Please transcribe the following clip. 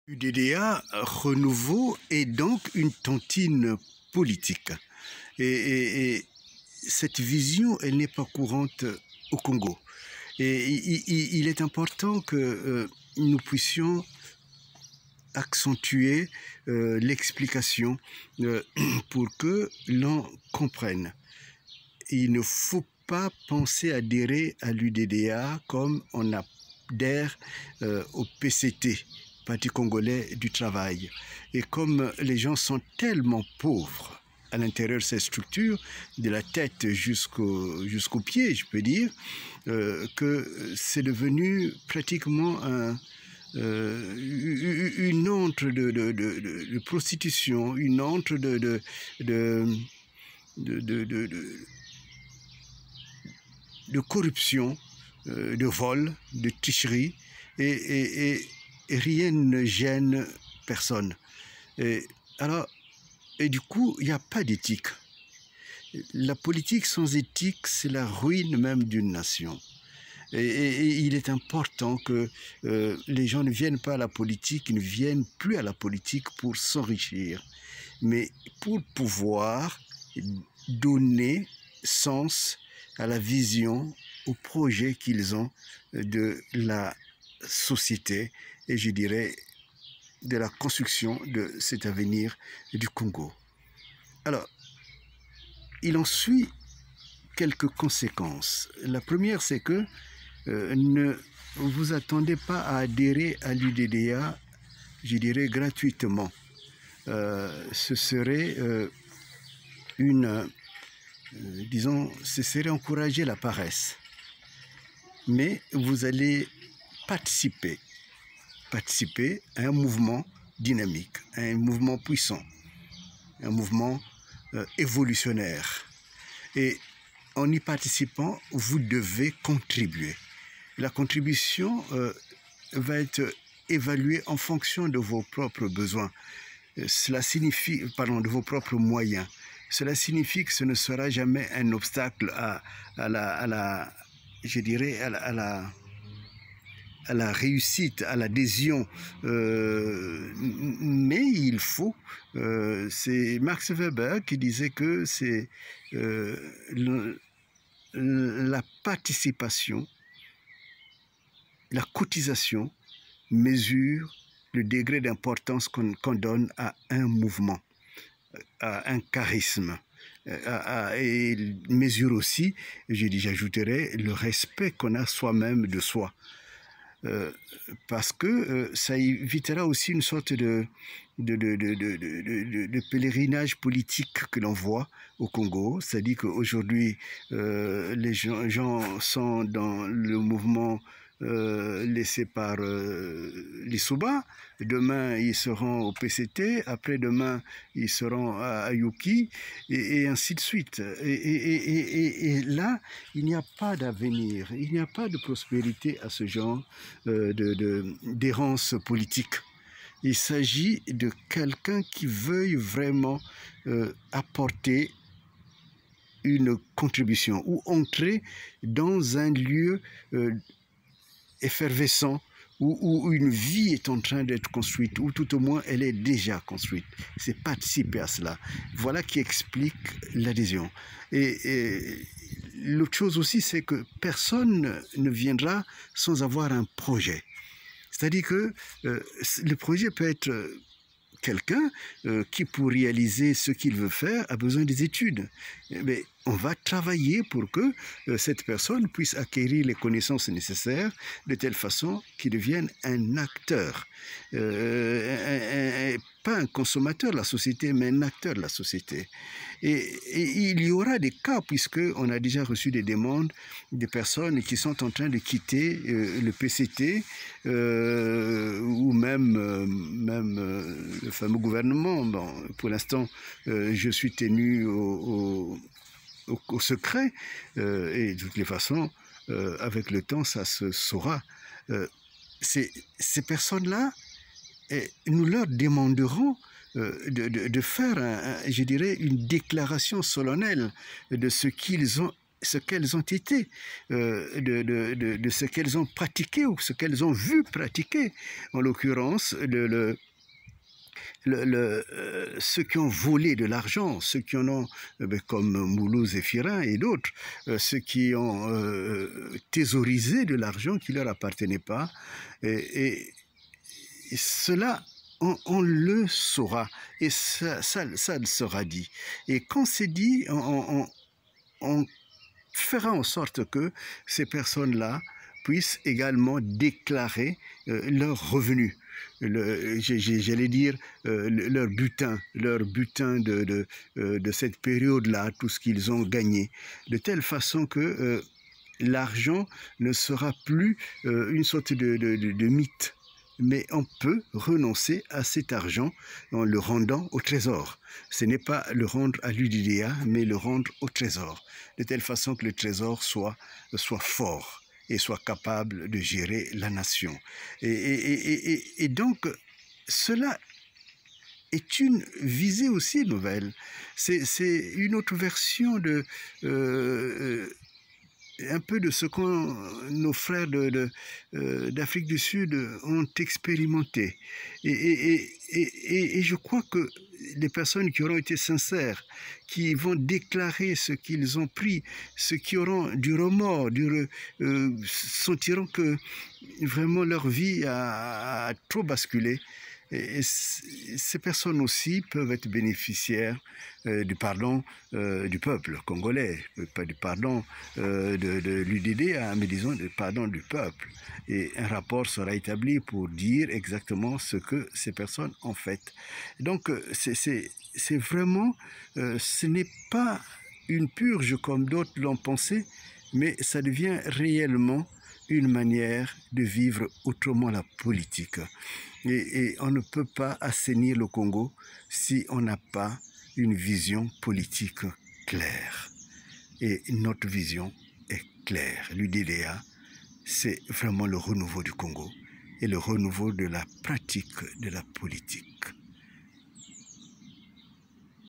UDDA, renouveau, est donc une tontine politique. Et cette vision, elle n'est pas courante au Congo. Et il est important que nous puissions accentuer l'explication pour que l'on comprenne. Il ne faut pas penser adhérer à l'UDDA comme on adhère au PCT, Parti congolais du travail. Et comme les gens sont tellement pauvres à l'intérieur de ces structures, de la tête jusqu'aux pieds, je peux dire, que c'est devenu pratiquement une antre de prostitution, une antre de corruption, de vol, de tricherie, et rien ne gêne personne. Et du coup, il n'y a pas d'éthique. La politique sans éthique, c'est la ruine même d'une nation. Et il est important que les gens ne viennent pas à la politique, ne viennent plus à la politique pour s'enrichir, mais pour pouvoir donner sens à la vision, au projet qu'ils ont de la société et je dirais de la construction de cet avenir du Congo. Alors, il en suit quelques conséquences. La première, c'est que ne vous attendez pas à adhérer à l'UDDA, je dirais gratuitement. Ce serait disons, ce serait encourager la paresse. Mais vous allez participer à un mouvement dynamique, à un mouvement puissant, un mouvement évolutionnaire. Et en y participant, vous devez contribuer. La contribution va être évaluée en fonction de vos propres besoins. Cela signifie, de vos propres moyens. Cela signifie que ce ne sera jamais un obstacle à la réussite, à l'adhésion. Mais il faut, c'est Max Weber qui disait que c'est la participation, la cotisation mesure le degré d'importance qu'on donne à un mouvement, à un charisme. Et mesure aussi, j'ajouterais, le respect qu'on a soi-même de soi. Parce que ça évitera aussi une sorte de pèlerinage politique que l'on voit au Congo. C'est-à-dire qu'aujourd'hui, les gens sont dans le mouvement laissé par les Souba. Demain, ils seront au PCT. Après-demain, ils seront à Yuki, et ainsi de suite. Et là, il n'y a pas d'avenir, il n'y a pas de prospérité à ce genre d'errance politique. Il s'agit de quelqu'un qui veuille vraiment apporter une contribution ou entrer dans un lieu effervescent où une vie est en train d'être construite, ou tout au moins elle est déjà construite. C'est participer à cela. Voilà qui explique l'adhésion. Et l'autre chose aussi, c'est que personne ne viendra sans avoir un projet. C'est-à-dire que le projet peut être quelqu'un qui, pour réaliser ce qu'il veut faire, a besoin des études. Mais on va travailler pour que cette personne puisse acquérir les connaissances nécessaires de telle façon qu'il devienne un acteur. Pas un consommateur de la société, mais un acteur de la société. Et il y aura des cas, puisqu'on a déjà reçu des demandes de personnes qui sont en train de quitter le PCT ou même le fameux gouvernement. Bon, pour l'instant, je suis tenu au secret, et de toutes les façons, avec le temps, ça se saura. Ces personnes-là, nous leur demanderons de faire, je dirais, une déclaration solennelle de ce qu'ils ont ce qu'elles ont été, de ce qu'elles ont pratiqué ou ce qu'elles ont vu pratiquer. En l'occurrence, ceux qui ont volé de l'argent, ceux qui en ont, comme Mouloud Zéphirin et d'autres, ceux qui ont thésaurisé de l'argent qui ne leur appartenait pas, et cela, on le saura, et ça sera dit. Et quand c'est dit, on fera en sorte que ces personnes-là puissent également déclarer leurs revenus. J'allais dire leur butin de cette période-là, tout ce qu'ils ont gagné, de telle façon que l'argent ne sera plus une sorte de mythe, mais on peut renoncer à cet argent en le rendant au trésor. Ce n'est pas le rendre à l'UDDA, mais le rendre au trésor, de telle façon que le trésor soit fort et soit capable de gérer la nation. Et donc, cela est une visée aussi nouvelle. C'est une autre version un peu de ce que nos frères d'Afrique du Sud ont expérimenté. Et je crois que les personnes qui auront été sincères, qui vont déclarer ce qu'ils ont pris, ceux qui auront du remords, sentiront que vraiment leur vie a trop basculé. Et ces personnes aussi peuvent être bénéficiaires du pardon du peuple congolais, pas du pardon de l'UDDA, mais disons du pardon du peuple. Et un rapport sera établi pour dire exactement ce que ces personnes ont fait. Donc c'est vraiment, ce n'est pas une purge comme d'autres l'ont pensé, mais ça devient réellement une manière de vivre autrement la politique. Et on ne peut pas assainir le Congo si on n'a pas une vision politique claire. Et notre vision est claire. L'UDDA, c'est vraiment le renouveau du Congo et le renouveau de la pratique de la politique.